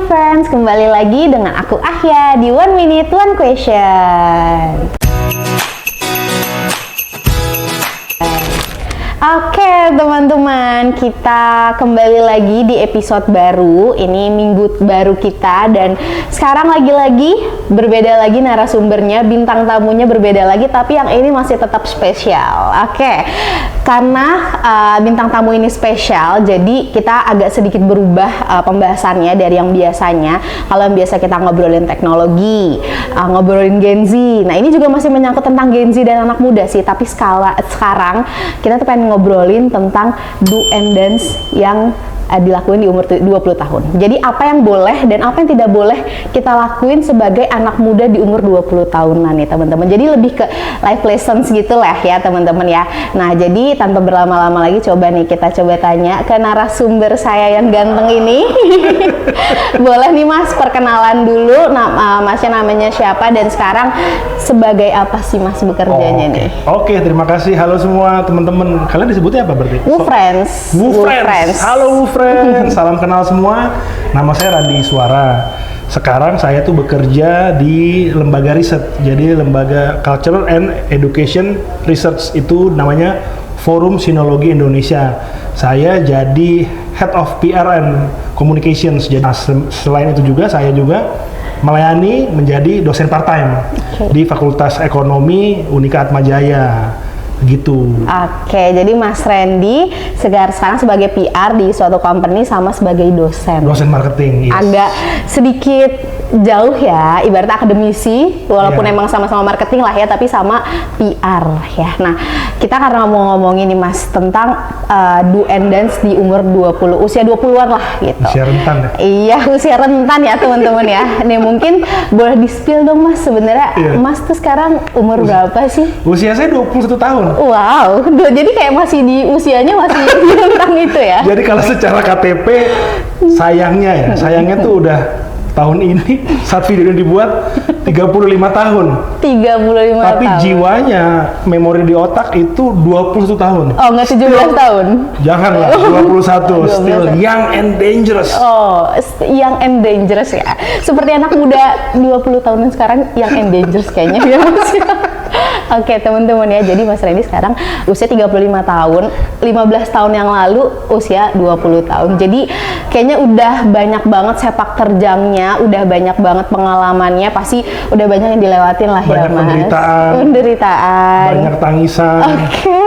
Friends, kembali lagi dengan aku Ahya di One Minute One Question. Oke teman-teman, kita kembali lagi di episode baru. Ini minggu baru kita dan sekarang lagi-lagi berbeda lagi narasumbernya, bintang tamunya berbeda lagi, tapi yang ini masih tetap spesial. Oke, karena bintang tamu ini spesial, jadi kita agak sedikit berubah pembahasannya dari yang biasanya. Kalau yang biasa kita ngobrolin teknologi, ngobrolin Gen Z. Nah ini juga masih menyangkut tentang Gen Z dan anak muda sih, tapi sekarang kita tuh pengen ngobrolin tentang do and dance yang dilakuin di umur 20 tahun. Jadi apa yang boleh dan apa yang tidak boleh kita lakuin sebagai anak muda di umur 20 tahunan nih teman-teman. Jadi lebih ke life lessons gitu lah ya teman-teman ya. Nah jadi tanpa berlama-lama lagi coba nih kita coba tanya ke narasumber saya yang ganteng ini. Boleh nih Mas perkenalan dulu, Masnya namanya siapa dan sekarang sebagai apa sih Mas bekerjanya nih? Oke, terima kasih. Halo semua teman-teman. Kalian disebutnya apa berarti? Wu Friends. Halo Wu Friends. Salam kenal semua. Nama saya Randi Suara. Sekarang saya tuh bekerja di lembaga riset. Jadi lembaga Cultural and Education Research, itu namanya Forum Sinologi Indonesia. Saya jadi Head of PR and Communications. Jadi selain itu juga saya juga melayani menjadi dosen part-time di Fakultas Ekonomi Unika Atmajaya gitu. Oke, jadi Mas Randy sekarang sebagai PR di suatu company sama sebagai dosen marketing. Yes. Agak sedikit jauh ya, ibarat akademisi walaupun emang sama-sama marketing lah ya, tapi sama PR ya. Nah, kita karena mau ngomongin nih Mas tentang do and dance di umur 20, usia 20-an lah gitu. Usia rentan ya? Iya, usia rentan ya teman-teman ya. Nih mungkin boleh di-spill dong Mas, sebenarnya Mas tuh sekarang umur berapa sih? Usia saya 21 tahun. Wow, jadi kayak masih di usianya masih di rentang itu ya? Jadi kalau secara KTP sayangnya tuh udah tahun ini saat video ini dibuat 35 tahun. 35 Tapi tahun. Jiwanya, memori di otak itu 21 tahun. Oh, nggak 17 tahun? Janganlah, 21. Still young and dangerous. Oh, young and dangerous ya. Seperti anak muda 20 tahunan sekarang young and dangerous kayaknya ya Mas. Oke teman-teman ya, jadi Mas Randy sekarang usia 35 tahun, 15 tahun yang lalu usia 20 tahun. Jadi kayaknya udah banyak banget sepak terjangnya, udah banyak banget pengalamannya, pasti udah banyak yang dilewatin lah ya Mas. Banyak penderitaan, banyak tangisan,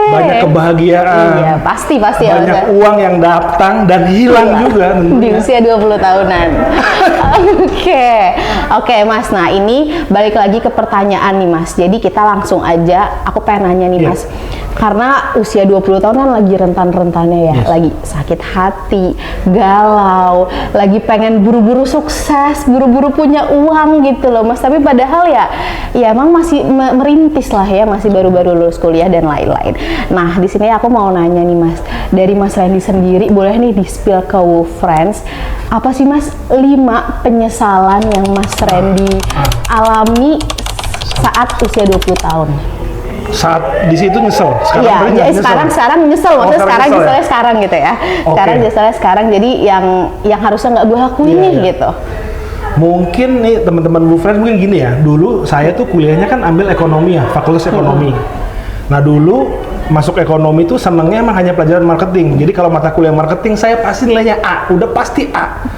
banyak kebahagiaan. Iya, pasti banyak ya. Uang yang datang dan hilang juga di usia 20 tahunan. Oke Mas, nah ini balik lagi ke pertanyaan nih Mas. Jadi kita langsung aja, aku pengen nanya nih Mas, karena usia 20 tahun kan lagi rentan-rentannya ya, lagi sakit hati, galau, lagi pengen buru-buru sukses, buru-buru punya uang gitu loh Mas. Tapi padahal ya emang masih merintis lah ya, masih baru-baru lulus kuliah dan lain-lain. Nah di sini aku mau nanya nih Mas, dari Mas Randy sendiri boleh nih di-spill ke Wu Friends, apa sih Mas 5 penyesalan yang Mas Randy alami saat usia 20 tahun? Saat di situ nyesel. Sekarang nyesel. Maksudnya sekarang nyeselnya sekarang gitu ya. Sekarang nyeselnya sekarang. Jadi yang harusnya nggak gue lakuin nih gitu. Mungkin nih teman-teman Bu Friends mungkin gini ya. Dulu saya tuh kuliahnya kan ambil ekonomi ya, Fakultas Ekonomi. Nah dulu masuk ekonomi tuh senangnya emang hanya pelajaran marketing. Jadi kalau mata kuliah marketing saya pasti nilainya A, udah pasti A.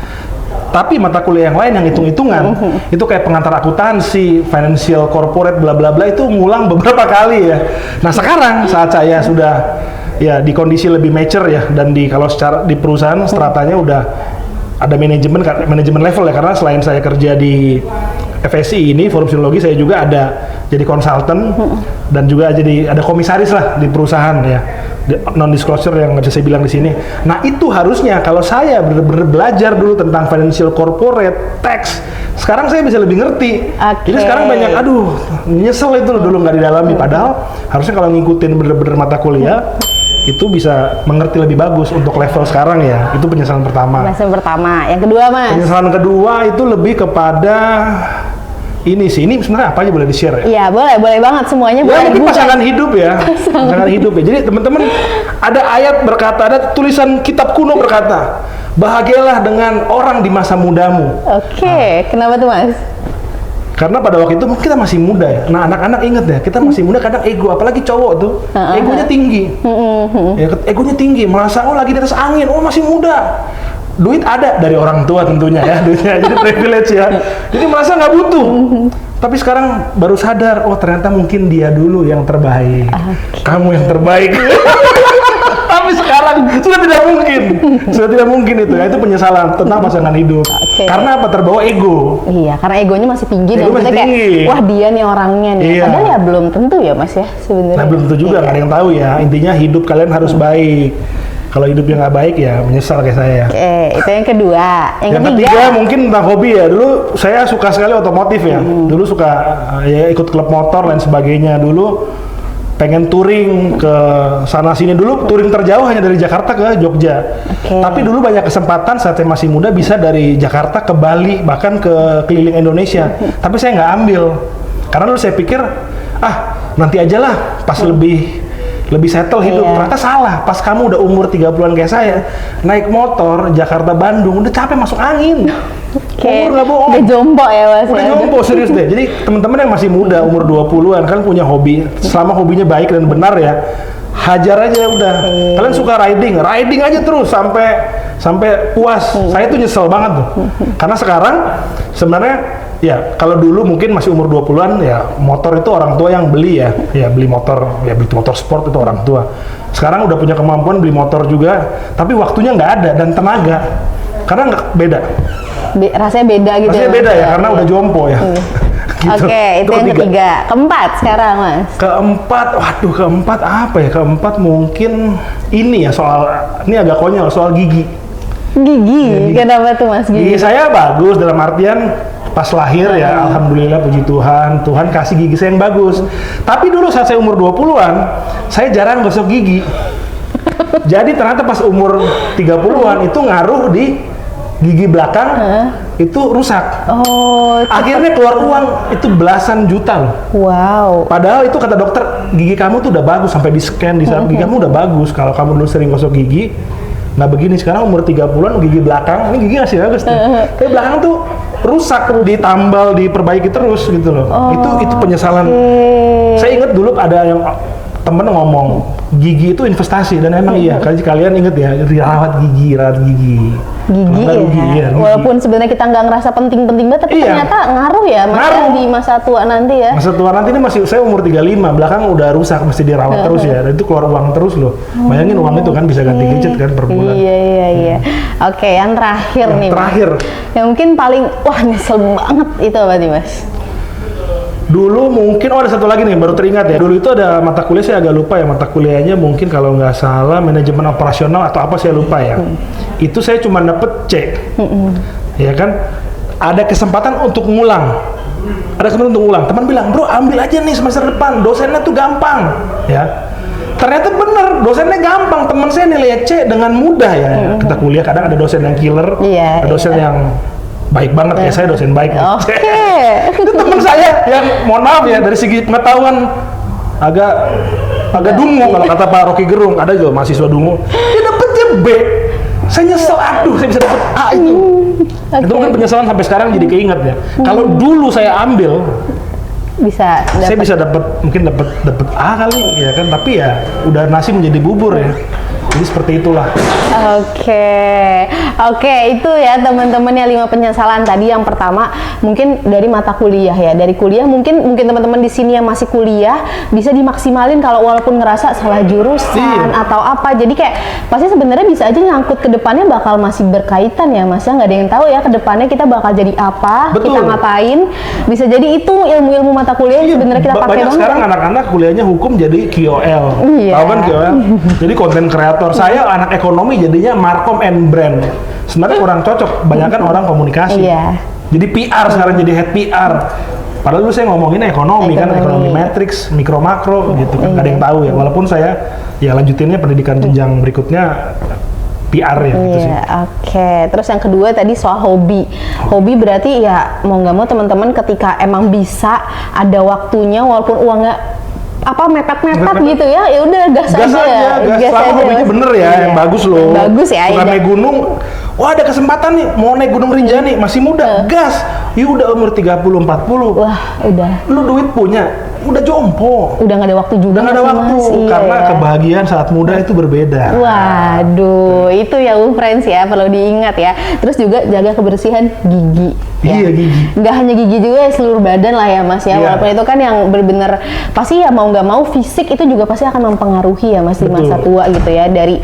Tapi mata kuliah yang lain yang hitung-hitungan itu kayak pengantar akuntansi, financial corporate bla bla bla itu ngulang beberapa kali ya. Nah sekarang saat saya sudah ya di kondisi lebih mature ya, dan kalau secara di perusahaan stratanya udah ada manajemen level ya, karena selain saya kerja di FSI ini Forum Sinologi, saya juga ada jadi konsultan dan juga jadi ada komisaris lah di perusahaan ya, non disclosure yang nggak bisa saya bilang di sini. Nah itu harusnya kalau saya benar-benar belajar dulu tentang financial corporate tax, sekarang saya bisa lebih ngerti. Jadi sekarang banyak nyesel itu dulu nggak didalami, padahal harusnya kalau ngikutin bener-bener mata kuliah itu bisa mengerti lebih bagus untuk level sekarang ya. Itu penyesalan pertama. Yang kedua Mas? Penyesalan kedua itu lebih kepada ini sebenarnya apa aja boleh di-share ya? Iya, boleh banget semuanya. Ya, mungkin pasangan hidup ya. Pasangan hidup ya. Jadi teman-teman, ada ayat berkata, ada tulisan kitab kuno berkata, bahagialah dengan orang di masa mudamu. Oke, kenapa tuh Mas? Karena pada waktu itu kita masih muda ya. Nah, anak-anak inget ya, kita masih muda kadang ego, apalagi cowok tuh, egonya tinggi. Ya, egonya tinggi, merasa oh lagi di atas angin, oh masih muda. Duit ada dari orang tua tentunya ya, duitnya jadi privilege ya. Jadi merasa nggak butuh. Tapi sekarang baru sadar, oh ternyata mungkin dia dulu yang terbaik. Kamu yang terbaik. Tapi sekarang sudah tidak mungkin itu ya, itu penyesalan tentang pasangan hidup. Karena apa? Terbawa ego. Iya, karena egonya masih tinggi Ego dan kita kayak, wah dia nih orangnya nih. Iya. Padahal ya belum tentu ya Mas ya sebenarnya. Nah belum tentu juga, nggak ada yang tahu ya. Intinya hidup kalian harus baik. Kalau hidupnya nggak baik ya menyesal kayak saya. Oke, itu yang kedua. Yang ketiga mungkin tentang hobi ya. Dulu saya suka sekali otomotif ya. Dulu suka ya ikut klub motor dan sebagainya. Dulu pengen touring ke sana sini. Dulu touring terjauh hanya dari Jakarta ke Jogja. Tapi dulu banyak kesempatan saat saya masih muda bisa dari Jakarta ke Bali, bahkan ke keliling Indonesia. Tapi saya nggak ambil. Karena dulu saya pikir, nanti aja lah pas lebih settle hidup. Ternyata salah. Pas kamu udah umur 30-an kayak saya, naik motor Jakarta Bandung udah capek masuk angin. Umur nggak bohong. Udah jompo ya Mas. Udah jompo serius deh. Jadi teman-teman yang masih muda umur 20-an kan punya hobi. Selama hobinya baik dan benar ya, hajar aja udah. Kalian suka riding aja terus sampai puas. Saya tuh nyesel banget tuh. Karena sekarang sebenarnya ya kalau dulu mungkin masih umur 20-an ya motor itu orang tua yang beli ya. Ya beli motor sport itu orang tua. Sekarang udah punya kemampuan beli motor juga, tapi waktunya nggak ada dan tenaga. Karena nggak beda. Rasanya beda gitu. Rasanya beda ya, karena udah jompo ya. Gitu. Oke, itu yang ketiga. Keempat sekarang Mas. Keempat apa ya? Keempat mungkin ini ya ini agak konyol soal gigi. Gigi? Kenapa tuh Mas? Gigi saya bagus dalam artian pas lahir ya alhamdulillah puji Tuhan kasih gigi saya yang bagus. Tapi dulu saat saya umur 20-an, saya jarang gosok gigi. Jadi ternyata pas umur 30-an itu ngaruh di gigi belakang itu rusak. Akhirnya keluar uang itu belasan juta loh. Wow. Padahal itu kata dokter, gigi kamu tuh udah bagus, sampai di scan di gigi kamu udah bagus. Kalau kamu dulu sering gosok gigi, nggak begini. Sekarang umur 30-an gigi belakang, ini gigi masih bagus tuh. Tapi belakang tuh rusak, ditambal, diperbaiki terus gitu loh. Itu penyesalan. Saya ingat dulu ada yang temen ngomong gigi itu investasi dan emang iya. Kalian inget ya, rawat gigi ya. Walaupun sebenarnya kita nggak ngerasa penting-penting banget, tapi ternyata ngaruh ya di masa tua nanti ya. Masa tua nanti ini saya umur 35, belakang udah rusak, mesti dirawat terus ya. Dan itu keluar uang terus loh. Bayangin uang itu kan bisa ganti gadget kan per bulan. Iya. Oke, yang terakhir nih. Yang mungkin paling nyesel banget itu apa nih Mas? Dulu mungkin, ada satu lagi nih, baru teringat ya. Dulu itu ada mata kuliah, saya agak lupa ya mata kuliahnya, mungkin kalau nggak salah manajemen operasional atau apa, saya lupa ya. Itu saya cuma dapet C. Ya kan, ada kesempatan untuk ngulang. Teman bilang, bro ambil aja nih semester depan, dosennya tuh gampang. Ya. Ternyata bener, dosennya gampang. Teman saya nilai C dengan mudah ya. Kita kuliah kadang ada dosen yang killer, ada dosen yang baik banget ya, saya dosen baik. Itu teman saya yang mohon maaf ya dari segi pengetahuan agak dungu kalau kata Pak Rocky Gerung, ada juga mahasiswa dungu. Dia dapetnya B. Saya nyesel, saya bisa dapet A itu. Itu mungkin penyesalan sampai sekarang jadi keinget ya. Kalau dulu saya ambil saya bisa mungkin dapat A kali ya kan, tapi ya udah nasi menjadi bubur ya. Jadi seperti itulah. Oke, itu ya teman-teman ya 5 penyesalan tadi. Yang pertama mungkin dari mata kuliah ya. Dari kuliah mungkin teman-teman di sini yang masih kuliah bisa dimaksimalin kalau walaupun ngerasa salah jurusan atau apa. Jadi kayak pasti sebenarnya bisa aja nyangkut ke depannya bakal masih berkaitan ya Mas. Nggak ada yang tahu ya ke depannya kita bakal jadi apa, kita ngapain. Bisa jadi itu ilmu-ilmu mata kuliah yang sebenarnya kita pakai banget. Banyak sekarang anak-anak kuliahnya hukum jadi KOL. Tahu kan KOL? Jadi konten kreator. Saya anak ekonomi jadinya Markom and Brand. Sebenarnya kurang cocok, banyakan orang komunikasi. Jadi PR sekarang jadi head PR. Padahal dulu saya ngomongin ekonomi kan, ekonomi matrix, mikro makro gitu kan. Gak ada yang tahu ya. Walaupun saya lanjutinnya pendidikan jenjang berikutnya PR ya gitu sih. Oke. Terus yang kedua tadi soal hobi. Hobi berarti ya mau nggak mau teman-teman ketika emang bisa ada waktunya walaupun uangnya mepet-mepet gitu ya udah gas aja. Selama hobinya bener ya, yang bagus loh. Bagus ya. Suka naik gunung, Wah, ada kesempatan nih mau naik Gunung Rinjani, masih muda, gas. Ya udah umur 30 40. Wah, udah. Lu duit punya, udah jompo. Udah nggak ada waktu juga. Udah nggak ada sih, waktu Mas. Iya, karena ya. kebahagiaan saat muda itu berbeda. Waduh, itu ya friends ya, perlu diingat ya. Terus juga jaga kebersihan gigi. Iya, gigi. Nggak hanya gigi juga ya, seluruh badan lah ya Mas ya. Iya. Walaupun itu kan yang benar-benar pasti ya mau nggak mau fisik itu juga pasti akan mempengaruhi ya Mas di masa Betul. tua gitu ya. Dari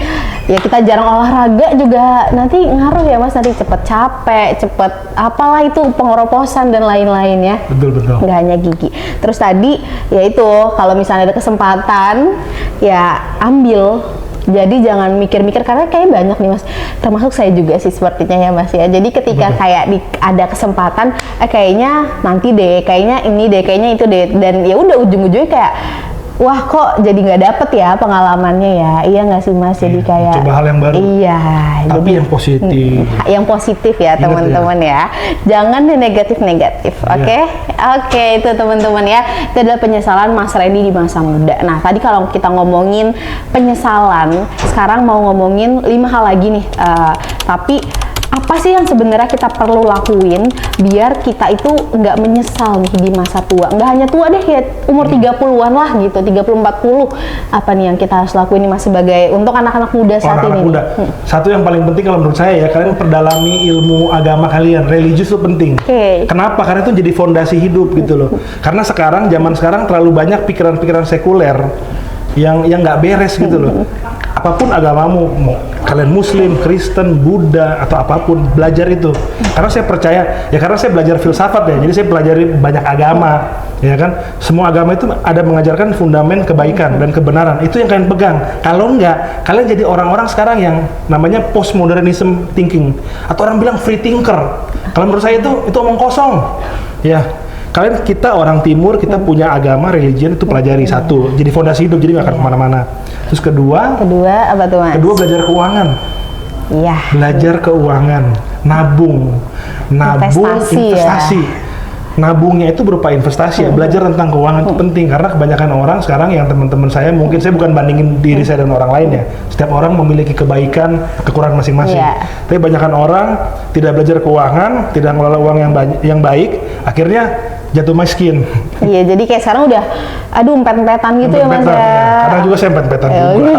ya kita jarang olahraga juga nanti ngaruh ya Mas, nanti cepet capek, cepet apalah itu pengeroposan dan lain-lain ya. Betul. Nggak hanya gigi. Terus tadi ya itu kalau misalnya ada kesempatan ya ambil. Jadi jangan mikir-mikir karena kayak banyak nih Mas. Termasuk saya juga sih sepertinya ya Mas ya. Jadi ketika kayak ada kesempatan kayaknya nanti deh, kayaknya ini deh, kayaknya itu deh, dan ya udah ujung-ujungnya kayak wah kok jadi nggak dapet ya pengalamannya ya. Iya nggak sih Mas? Jadi kayak coba hal yang baru. Iya. Tapi jadi, yang positif. Yang positif ya Ingat teman-teman ya. Jangan yang negatif-negatif. Oke? Oke, itu teman-teman ya. Itu adalah penyesalan Mas Randy di masa muda. Nah, tadi kalau kita ngomongin penyesalan, sekarang mau ngomongin 5 hal lagi nih. Tapi apa sih yang sebenarnya kita perlu lakuin biar kita itu nggak menyesal nih di masa tua? Nggak hanya tua deh ya, umur 30-an lah gitu, 30-40. Apa nih yang kita harus lakuin nih Mas sebagai untuk anak-anak muda saat Anak-anak ini? muda. Satu yang paling penting kalau menurut saya ya, kalian perdalami ilmu agama kalian. Religius itu penting. Oke. Kenapa? Karena itu jadi fondasi hidup gitu loh. Karena zaman sekarang terlalu banyak pikiran-pikiran sekuler yang nggak beres gitu loh. Apapun agamamu, mau kalian Muslim, Kristen, Buddha atau apapun, belajar itu. Karena saya percaya, ya karena saya belajar filsafat ya, jadi saya pelajari banyak agama, ya kan. Semua agama itu ada mengajarkan fundament kebaikan dan kebenaran. Itu yang kalian pegang. Kalau enggak, kalian jadi orang-orang sekarang yang namanya postmodernism thinking, atau orang bilang free thinker. Kalau menurut saya itu omong kosong, ya. Kita orang timur, kita punya agama, religion itu pelajari satu, jadi fondasi hidup, jadi nggak akan kemana-mana. Terus kedua Apa tuh Mas? Kedua belajar keuangan. Iya. Belajar keuangan, nabung, investasi. Nabungnya itu berupa investasi ya. Belajar tentang keuangan itu penting karena kebanyakan orang sekarang yang teman-teman saya, mungkin saya bukan bandingin diri saya dan orang lain ya. Setiap orang memiliki kebaikan, kekurangan masing-masing. Iya. Tapi kebanyakan orang tidak belajar keuangan, tidak mengelola uang yang baik, akhirnya jatuh miskin. Iya, jadi kayak sekarang udah empet-empetan gitu ya Mas Empet-empetan, ya. Kadang juga saya empet-empetan Ya, juga.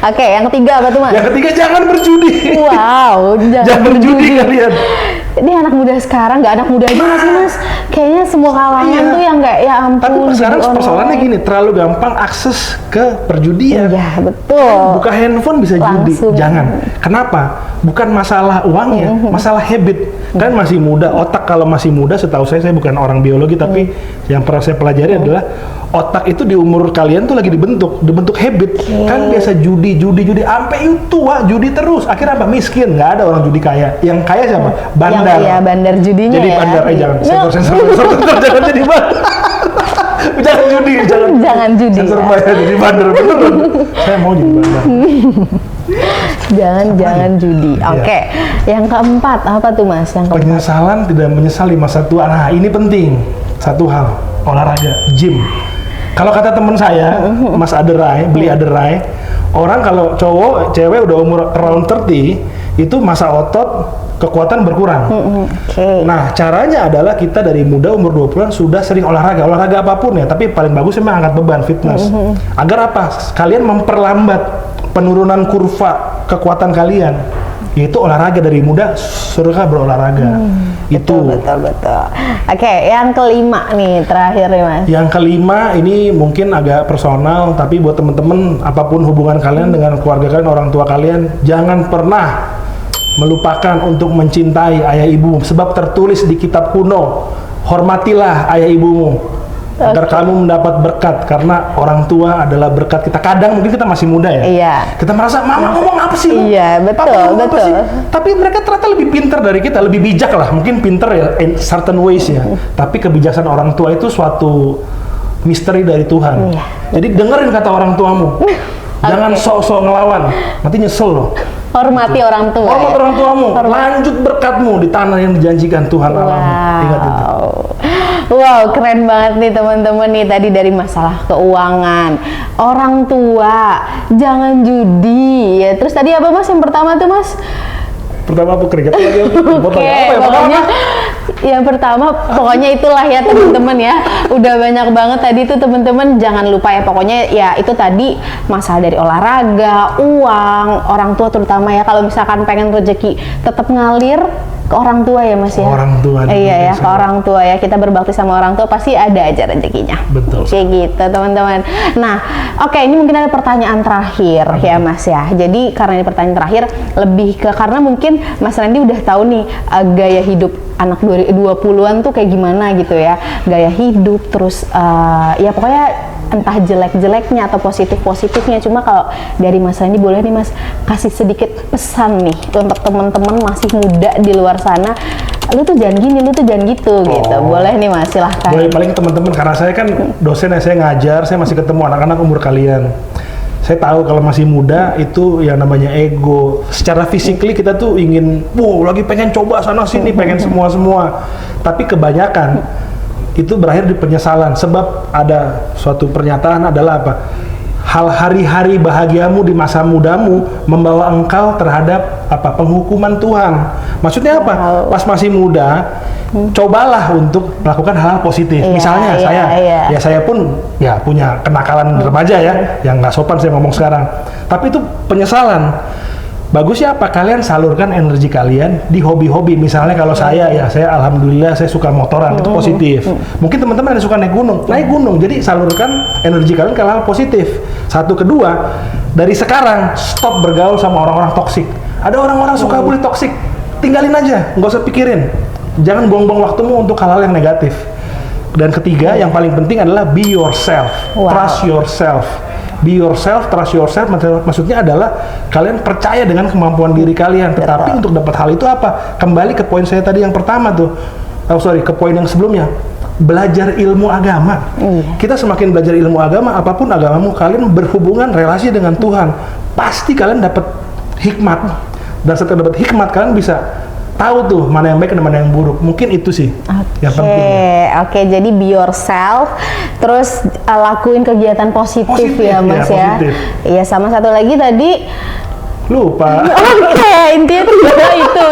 Oke, yang ketiga apa tuh Mas? Yang ketiga, jangan berjudi. Wow, Jangan berjudi kalian. Ini anak muda sekarang, nggak anak muda aja nggak sih Mas? Kayaknya semua kalangan Iya. tuh yang nggak, ya ampun. Tapi sekarang judi persoalannya online. gini, terlalu gampang akses ke perjudian. Iya, betul. Buka handphone bisa judi, Langsung. jangan. Kenapa? Bukan masalah uangnya, masalah habit. Kan masih muda, otak kalau masih muda, setahu saya bukan orang biologi, tapi yang pernah saya pelajari adalah otak itu di umur kalian tuh lagi dibentuk habit. Kan biasa judi, sampai itu tua judi terus. Akhirnya apa? Miskin, nggak ada orang judi kaya. Yang kaya siapa? Bandar. Yang, iya, bandar judinya Jadi ya. bandar, jangan No. sensor, jangan jadi bandar. Jangan judi, Jangan judi, Sensor ya. bayar jadi bandar, beneran. Saya mau jadi bandar. Jangan judi. Iya. Oke. Yang keempat apa tuh Mas? Yang keempat. Penyesalan tidak menyesal di masa tua. Nah, ini penting. Satu hal, olahraga, gym. Kalau kata teman saya, Mas Aderai, beli Aderai, orang kalau cowok, cewek udah umur around 30, itu masa otot, kekuatan berkurang. Oke. Nah, caranya adalah kita dari muda umur 20-an sudah sering olahraga apapun ya, tapi paling bagus memang angkat beban, fitness. Agar apa? Kalian memperlambat penurunan kurva kekuatan kalian. Yaitu olahraga dari muda, suruhkah berolahraga. Itu. Betul. Oke, yang kelima nih, terakhir nih Mas. Yang kelima ini mungkin agak personal, tapi buat teman-teman, apapun hubungan kalian dengan keluarga kalian, orang tua kalian, jangan pernah melupakan untuk mencintai ayah ibumu. Sebab tertulis di kitab kuno, hormatilah ayah ibumu agar kamu mendapat berkat, karena orang tua adalah berkat kita. Kadang mungkin kita masih muda ya, Iya. kita merasa mama ngomong apa sih? Iya, Papa betul, ngomong apa betul. sih? Tapi mereka ternyata lebih pintar dari kita, lebih bijak lah. Mungkin pintar ya in certain ways ya. Tapi kebijaksanaan orang tua itu suatu misteri dari Tuhan. Iya. Jadi dengerin kata orang tuamu. Jangan sok-sok ngelawan, nanti nyesel loh. Hormati orang tua. Hormat ya? orang tuamu, lanjut berkatmu di tanah yang dijanjikan Tuhan Allah. Ingat itu. Wow, keren banget nih teman-teman nih, tadi dari masalah keuangan, orang tua, jangan judi ya. Terus tadi apa Mas yang pertama tuh Mas? Pertama apa keringat lagi? Oke, pokoknya yang pertama pokoknya itulah ya teman-teman ya. Udah banyak banget tadi tuh teman-teman, jangan lupa ya pokoknya ya itu tadi masalah dari olahraga, uang, orang tua terutama ya, kalau misalkan pengen rezeki tetap ngalir ke orang tua ya Mas ya. Orang tua. Iya ya, ke orang tua ya. Kita berbakti sama orang tua pasti ada aja rezekinya. Betul. Kayak gitu teman-teman. Nah, oke, ini mungkin ada pertanyaan terakhir ya Mas ya. Jadi karena ini pertanyaan terakhir lebih ke karena mungkin Mas Randy udah tahu nih gaya hidup anak 20-an tuh kayak gimana gitu ya. Gaya hidup terus ya pokoknya entah jelek-jeleknya atau positif-positifnya. Cuma kalau dari Mas Randy boleh nih Mas kasih sedikit pesan nih untuk teman-teman masih muda di luar sana, lu tuh jangan gini, lu tuh jangan gitu gitu. Boleh nih Mas, silahkan. Boleh, paling teman-teman karena saya kan dosen ya, saya ngajar, saya masih ketemu anak-anak umur kalian. Saya tahu kalau masih muda itu yang namanya ego. Secara physically kita tuh ingin, lagi pengen coba sana sini, pengen semua. Tapi kebanyakan itu berakhir di penyesalan, sebab ada suatu pernyataan adalah apa? Hal hari-hari bahagiamu di masa mudamu membawa engkau terhadap apa? Penghukuman Tuhan. Maksudnya apa? Pas masih muda, cobalah untuk melakukan hal positif. Misalnya saya pun ya punya kenakalan remaja ya, yang nggak sopan saya ngomong sekarang. Tapi itu penyesalan. Bagusnya apa? Kalian salurkan energi kalian di hobi-hobi. Misalnya kalau saya alhamdulillah saya suka motoran, itu positif. Mungkin teman-teman ada suka naik gunung. Jadi salurkan energi kalian ke hal positif. Satu, kedua, dari sekarang stop bergaul sama orang-orang toksik. Ada orang-orang suka bully toksik, tinggalin aja, nggak usah pikirin. Jangan buang-buang waktumu untuk hal-hal yang negatif. Dan ketiga, yang paling penting adalah be yourself, trust yourself. Be yourself, trust yourself, maksudnya adalah kalian percaya dengan kemampuan diri kalian. Tetapi untuk dapat hal itu apa? Kembali ke poin saya tadi yang pertama tuh. Ke poin yang sebelumnya. Belajar ilmu agama. Kita semakin belajar ilmu agama, apapun agamamu, kalian berhubungan relasi dengan Tuhan. Pasti kalian dapat hikmat. Dan setelah dapat hikmat, kalian bisa tahu tuh mana yang baik dan mana yang buruk. Mungkin itu sih yang penting. Oke, jadi be yourself, terus lakuin kegiatan positif ya Mas ya. Iya, sama satu lagi tadi lupa. Intinya itu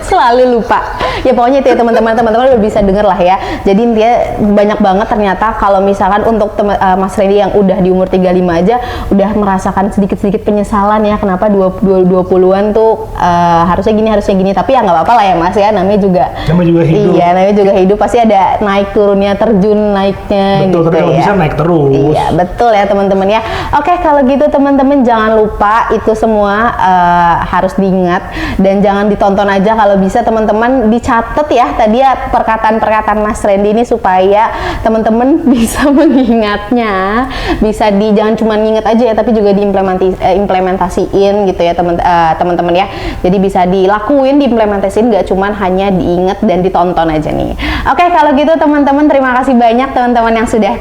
selalu lupa. Ya pokoknya itu ya teman-teman udah bisa denger lah ya. Jadi intinya banyak banget ternyata kalau misalkan untuk Mas Randy yang udah di umur 35 aja udah merasakan sedikit-sedikit penyesalan ya, kenapa 20-an tuh harusnya gini, tapi ya nggak apa-apa lah ya Mas ya, namanya juga hidup. Iya, namanya juga hidup, pasti ada naik turunnya, terjun naiknya. Betul, gitu tapi kalau ya. bisa naik terus. Iya, betul ya teman-teman ya. Oke, kalau gitu teman-teman jangan lupa itu semua harus diingat dan jangan ditonton aja, kalau bisa teman-teman dicatat ya tadi ya perkataan-perkataan Mas Randy ini supaya teman-teman bisa mengingatnya, bisa jangan cuma nginget aja ya, tapi juga diimplementasiin gitu ya teman-teman ya. Jadi bisa dilakuin, diimplementasiin, nggak cuma hanya diinget dan ditonton aja nih. Oke, kalau gitu teman-teman terima kasih banyak teman-teman yang sudah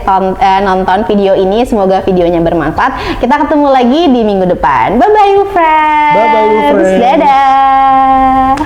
nonton video ini, semoga videonya bermanfaat. Kita ketemu lagi di minggu depan. Bye bye friends. Bye bye friends. Dadah.